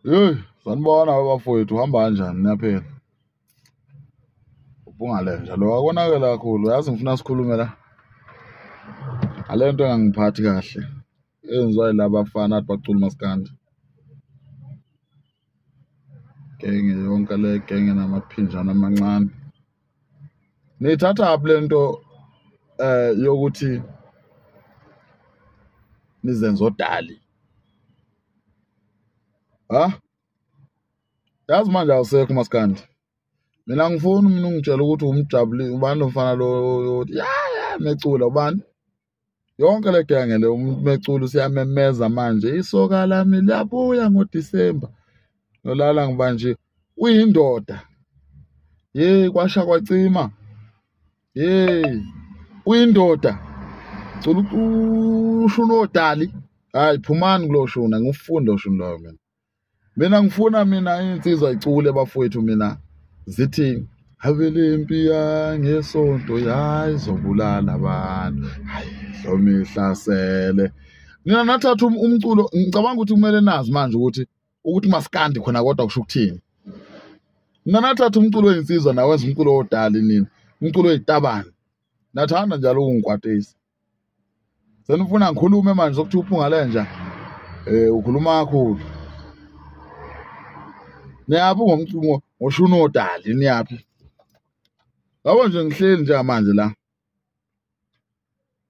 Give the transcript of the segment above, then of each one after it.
Hey, sanibona bafowethu uhamba kanjani niyaphela? Ubungalenja lo akonakela kakhulu. Yazi ngifuna sikhulume la. Ale nto engangiphathi kahle. Enziwa yilaba bafana athi bacula umaskandi. Genge yonke le genge namaphinjana amancane. Nithatha aphi le nto yokuthi nizenze odali? Ha? Yazi manje awusekho umaskandi. Mina ngifuna mina ungitshela ukuthi umjabuli ubani lomfana lo ya mecula ubani? Yonke le genge le umuntu mecula siyamemeza manje isoka lami liyabuya ngoDisemba. Nolala ngibanje uyindoda. Kwasha kwacima. Uyindoda. Cula ushuni odali. Hayi phumani kulo shuna ngifunda ushuni loyo mina. Mina ngifuna insizwa icule bafowethu mina zithi habele impi yangesonto izobulala abantu. Hayi hlome ihlasele. Mina nathatha umculo ngicabanga ukuthi kumele nazi manje ukuthi maskandi khona kodwa kusho ukuthini. Mina nathatha umculo weinsizwa nawenza umculo odali nini. Umculo weZitabani. Nathanda njalo ukungikwatisa. Senifuna ngikhulume manje ukuthi uphungalenja ukhuluma kakhulu. Niyaphi ngomculo oshuni odali niyaphi? Yabo nje ngihleli nje manje la.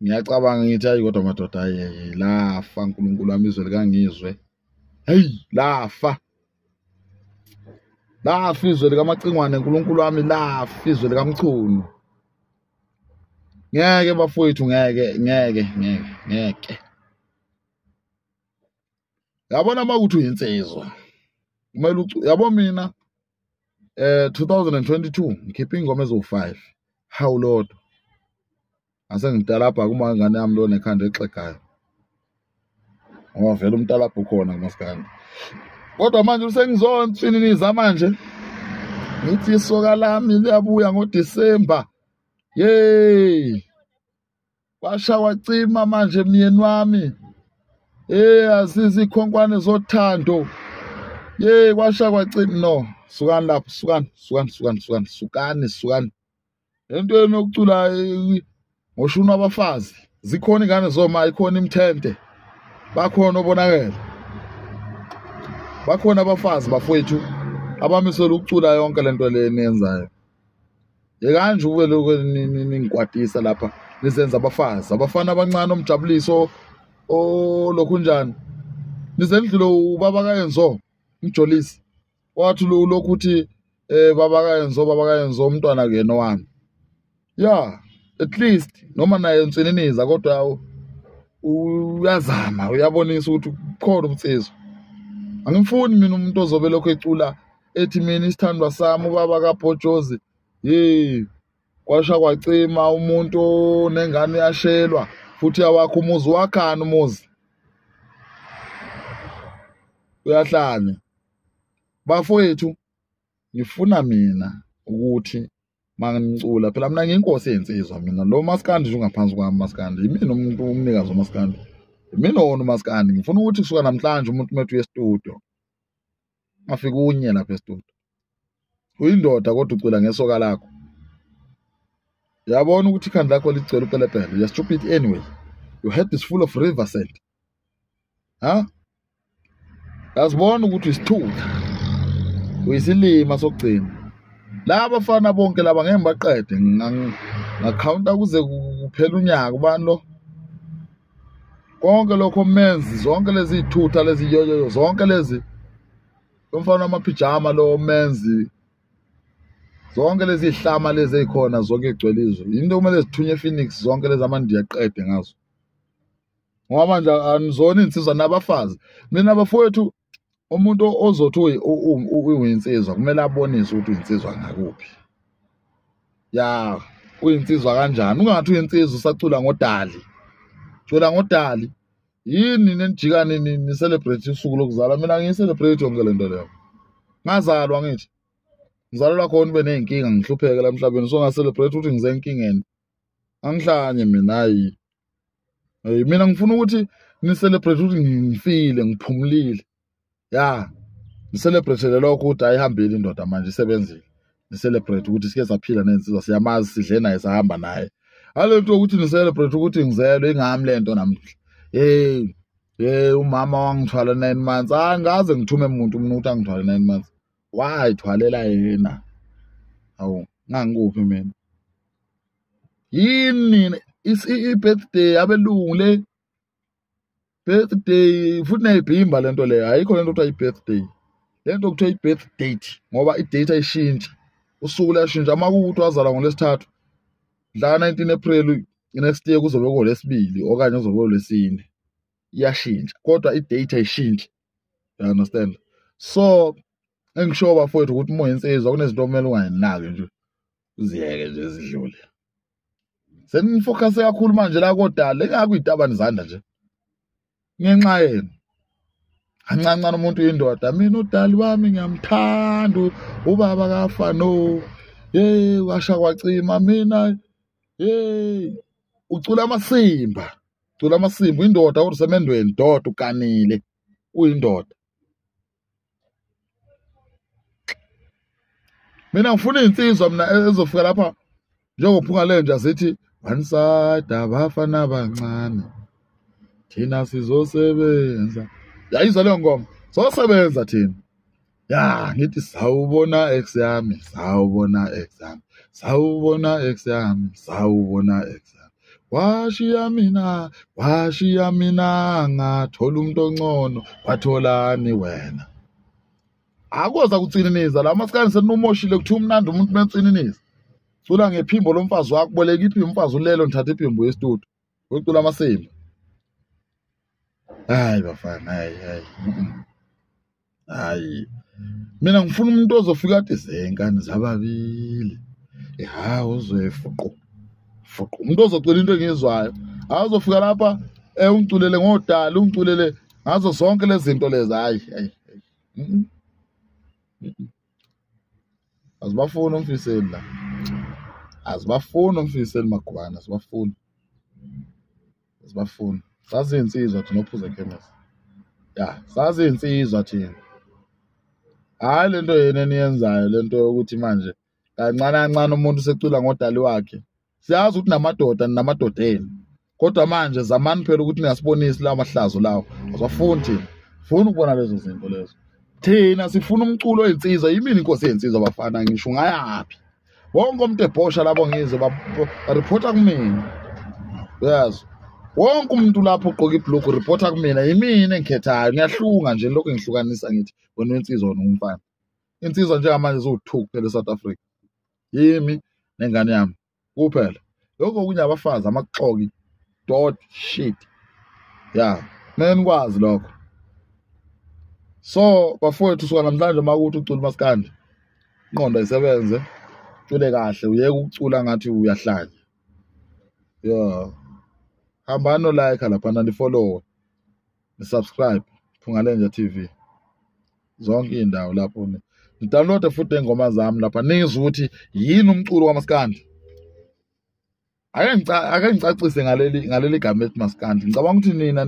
Ngiyacabanga ngithi hayi kodwa madoda lafa uNkulunkulu wami izwe likangizwe. Hey lafa. Lafa izwe likamacingwane uNkulunkulu wami lafa izwe likaMchunu. Ngeke bafowethu ngeke. Yabona makuthi uyinsizwa. Kumele yabo mina 2022 ngikhipha ingoma ezo5. How Lord. Asengidalapha kuma ngane yami lo nekhanda exegayo. Ngoba vele umntalapho ukhona kumaskandi. Kodwa manje usengizontshininiza manje. Ngithi isoka lami liyabuya ngoDisemba. Kwasha wacima manje myeni wami. Azizi ikhonkwane zothando. Kwasha kwacima no. Sukani lapho, sukani. Into yokucula ngoshuna abafazi. Zikhona ingane zoma ikhona imthente. Bakhona obonakela. Bakhona abafazi bafowethu abamisela ukucula yonke lento le niyenzayo. Kanje ube lokho ningikwatisa lapha nizenza abafazi. Abafana abancane omjabuliso lokhu njani. Nizendlulo ubaba kayenzo umjolisi. Wathi lokuthi baba kayenzo umntwana kuyena wami. At least noma naye nswininiza kodwa uyazama uyabonisa ukuthi ukhona umtsizwa. Angifuni mina umuntu ozobe lokho ecula ethi mina isithandwa sami ubaba kaBhojozi kwasha kwacima umuntu nengane yashelwa futhi awakho umuzi wakhana umuzi. Uyahlanya. Bafowethu ngifuna mina ukuthi mangicula phela mina ngiyinkosi yensizwa mina lo maskandi nje ungaphansi kwami maskandi yimina umuntu umnikazi wamaskandi yimina wona umaskandi ngifuna ukuthi kusuka namhlanje umuntu methu yestudio afike unye lapha estudio uyindoda kodwa ucula ngesoka lakho yabona ukuthi ikhanda lakho licela upelepele you're stupid anyway your head is full of river salt yazibona ukuthi isithutha uyisilima sokugcina la abafana bonke laba ngeke baqede ngacounta kuze kuphela unyaka ubani lo konke lokho menzi zonke lezi ithutha lezi yoyo zonke lezi umfana wamapijama lo menzi zonke lezi ihlama lezi ezikhona zonke egcwelizwe into kumele zithunye Phoenix zonke lezi amandiya aqede ngazo ngoba manje anizona insizwa nabafazi mina bafowethu umuntu ozothi uyinsizwa kumele abonise ukuthi uyinsizwa ngakuphi uyinsizwa kanjani ungathi uyinsizwa usacula ngodali cula ngodali yini nenijikane ni celebrate usuku lokuzalwa mina ngiyicelebrate yonke lento leyo ngazalwa ngithi ngizalelwa khona ube nezinkinga ngihlupheke la emhlabeni so nga celebrate ukuthi ngize enkingeni angihlanye mina hayi mina ngifuna ukuthi ni celebrate ukuthi ngifile ngiphumulile Celebrate lokho ukuthi ayihambile indoda manje isebenzile. Celebrate ukuthi sike saphila nensizwa siyamazi sidle naye sahamba naye. Alento ukuthi ni celebrate ukuthi ngizelwe ingami lento namhla. Umama wangithwala 9 months. Angaze ngithume umuntu ukuthi angithwale 9 months. Wayithwalela yena. Hawu, ngangikuphi mina? Yini i-birthday abelungu le birthday futhi nayibhimba lento leyo ayikho lento kuthiwa i-birthday. Lento kuthiwa i-birth date ngoba i-date ayishintsha. Usuku layashintsha makuthi wazalwa ngolesithathu mhla 19 April next year kuzobe ngolesibili okanye kuzobe ngolesine. Iyashintsha kodwa i-date ayishintshi. You understand? So engisho bafowethu ukuthi uma insizwa kunezinto okumele ungayinaki nje uziyeke nje zidlule. Senifocus kakhulu manje la kodala engakuyitaba izandla nje. Ngenxa yenu. Ancancane umuntu uyindoda mina udali wami ngiyamthanda ubaba kafa no. Washa kwacima mina. Ucula amasimba. Ucula amasimba indoda usemendweni doda ukanile uyindoda. Mina ngifuna insizwa mina ezofika lapha njengophunga lenja zithi one side abafana abancane thina sizosebenza. Yayizwa leyo ngoma sosebenza thina. Ngithi sawubona ex yami sawubona ex yami sawubona ex yami sawubona ex yami washiya mina ngathola umuntu ongcono watholani wena. Akoza kutsininiza la masikani senimoshile kuthi umnandi umuntu mentsininiza. Cula ngephimbo lomfazi wakho boleka iphimbo umfazi ulelo nithatha iphimbo yestudio. Ucula amasimba. Hayi bafana hayi. Mina ngifuna umuntu ozofika athi zenkani zababili. Uzwe fuqu. Umuntu ozocula into engizwayo. Awuzofika lapha ungiculele ngodala ungiculele ngazo zonke lezi zinto lezi hayi. Azibafuni umfiseli la. Azibafuni umfiseli magwana azibafuni. Azibafuni. Sazi insizwa thina ophuza ekhemesi. Sazi insizwa thina. Hayi lento yena eniyenzayo lento yokuthi manje kancane umuntu secula ngodali wakhe. Siyazi ukuthi namadodeni. Kodwa manje zamani phela ukuthi ningasibonisi la mahlazo lawo. Azibafuni thina. Funa ukubona lezo zinto lezo. Thina sifuna umculo weinsizwa yimini inkosi yeinsizwa bafana ngisho ngayapi. Wonke umuntu ebhosha labo ngizwe ba reporta kumina. Yazi. Wonke umuntu lapho ugqoka ibhloko reporta kumina yimini engikhethayo ngiyahlunga nje lokho ngihlukanisa ngithi wena weinsizwa nomfana. Insizwa njengamanje zo2 phela eSouth Africa. Yimi nengane yami kuphela. Lokho kunye abafazi amaxoki shit. Menikwazi lokho. So bafowethu suka namhlanje makuthi ucula maskandi. Ingqondo ayisebenze. Ucule kahle uyeke ukucula ngathi uyahlanya. Hamba no like lapha na follow. Ni subscribe Phungalenja TV. Zonke indawo lapho ni. Download futhi ingoma zami lapha nizwe ukuthi yini umculo wamaskandi. Ake ngicacise ngaleli gama ethi maskandi. Ngicabanga ukuthi nina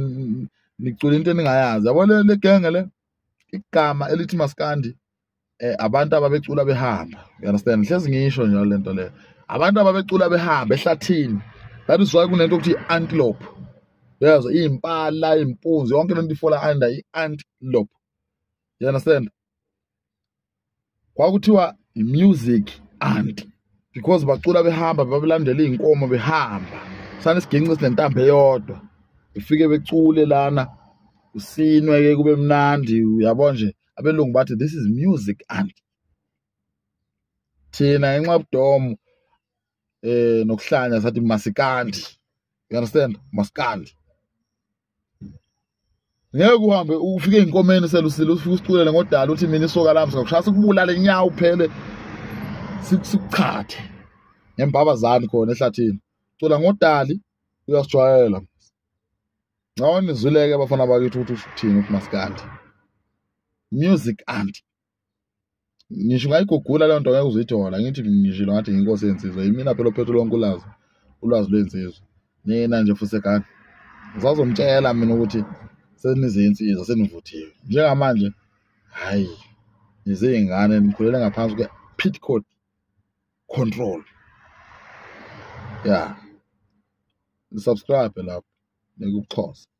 nicula into eningayazi. Yabona le genge le igama elithi maskandi abantu ababecula behamba. You understand? Hlezi ngisho njalo lento le. Abantu ababecula behamba ehlathini. That is why kunento ukuthi antelope. Yazo impala, impunzi yonke lento ifola under i-antelope. You understand? Kwakuthiwa music ant because bacula behamba babelandela inkomo behamba. Sana isiginci sinentambo eyodwa. Ifike becule lana usinwe ke kube mnandi uyabona nje abelungu bathi this is music ant. Thina enxabudomo nokuhlanya sathi masikandi. You understand? Maskandi. Ngeke uhambe ufike inkomeni selusile ufike usiculele ngodala uthi mina isoka lami sikushaya sikubulale inyawo phele sikuchathe ngembabazani khona ehlathini. Cula ngodali uyasijwayela. Ngawona izwileke abafana bakithi ukuthi uthini ukuthi maskandi. Music ant. Ngisho ngayigugula le nto ngeke uzithola ngithi ngishilo ngathi inkosi yensizwa yimina phela ophethe lonke ulwazi lwensizwa. Nina nje fusekani. Ngizazomtshela mina ukuthi senize insizwa senivuthiwe. Njengamanje hayi nizey'ngane nikhulela ngaphansi kwe-pit code control. Ya, subscribe lapho nikuxhosa.